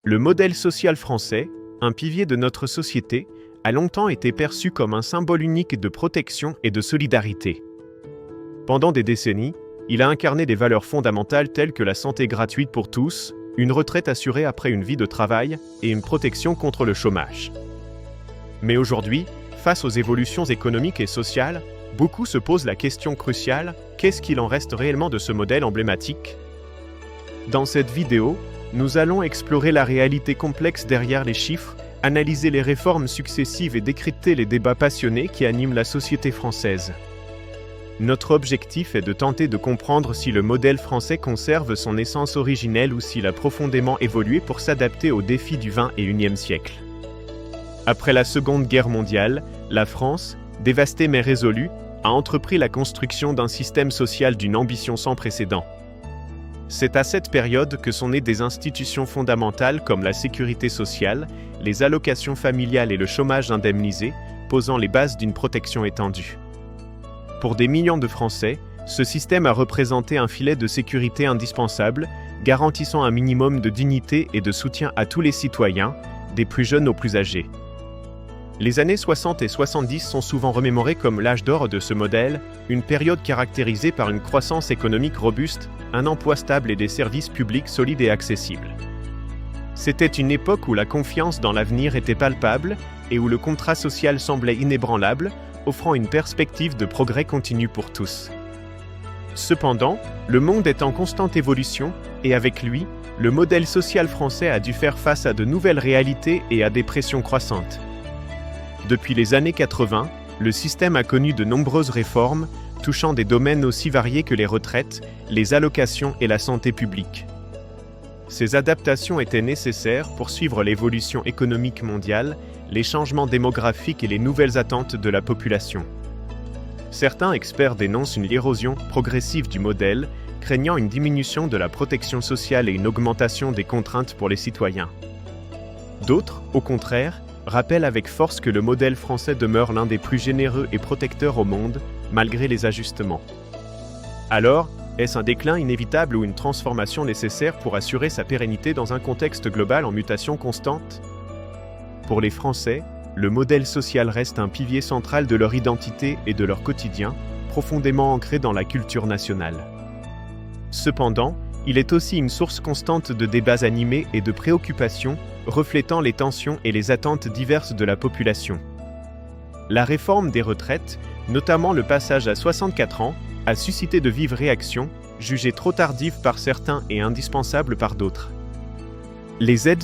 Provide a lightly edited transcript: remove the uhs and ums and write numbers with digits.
Le modèle social français, un pilier de notre société, a longtemps été perçu comme un symbole unique de protection et de solidarité. Pendant des décennies, il a incarné des valeurs fondamentales telles que la santé gratuite pour tous, une retraite assurée après une vie de travail et une protection contre le chômage. Mais aujourd'hui, face aux évolutions économiques et sociales, beaucoup se posent la question cruciale, qu'est-ce qu'il en reste réellement de ce modèle emblématique ? Dans cette vidéo, nous allons explorer la réalité complexe derrière les chiffres, analyser les réformes successives et décrypter les débats passionnés qui animent la société française. Notre objectif est de tenter de comprendre si le modèle français conserve son essence originelle ou s'il a profondément évolué pour s'adapter aux défis du XXIe siècle. Après la Seconde Guerre mondiale, la France, dévastée mais résolue, a entrepris la construction d'un système social d'une ambition sans précédent. C'est à cette période que sont nées des institutions fondamentales comme la sécurité sociale, les allocations familiales et le chômage indemnisé, posant les bases d'une protection étendue. Pour des millions de Français, ce système a représenté un filet de sécurité indispensable, garantissant un minimum de dignité et de soutien à tous les citoyens, des plus jeunes aux plus âgés. Les années 60 et 70 sont souvent remémorées comme l'âge d'or de ce modèle, une période caractérisée par une croissance économique robuste, un emploi stable et des services publics solides et accessibles. C'était une époque où la confiance dans l'avenir était palpable et où le contrat social semblait inébranlable, offrant une perspective de progrès continu pour tous. Cependant, le monde est en constante évolution et avec lui, le modèle social français a dû faire face à de nouvelles réalités et à des pressions croissantes. Depuis les années 80, le système a connu de nombreuses réformes, touchant des domaines aussi variés que les retraites, les allocations et la santé publique. Ces adaptations étaient nécessaires pour suivre l'évolution économique mondiale, les changements démographiques et les nouvelles attentes de la population. Certains experts dénoncent une érosion progressive du modèle, craignant une diminution de la protection sociale et une augmentation des contraintes pour les citoyens. D'autres, au contraire, rappellent avec force que le modèle français demeure l'un des plus généreux et protecteurs au monde, malgré les ajustements. Alors, est-ce un déclin inévitable ou une transformation nécessaire pour assurer sa pérennité dans un contexte global en mutation constante ? Pour les Français, le modèle social reste un pilier central de leur identité et de leur quotidien, profondément ancré dans la culture nationale. Cependant, il est aussi une source constante de débats animés et de préoccupations, reflétant les tensions et les attentes diverses de la population. La réforme des retraites, notamment le passage à 64 ans, a suscité de vives réactions, jugées trop tardives par certains et indispensables par d'autres. Les aides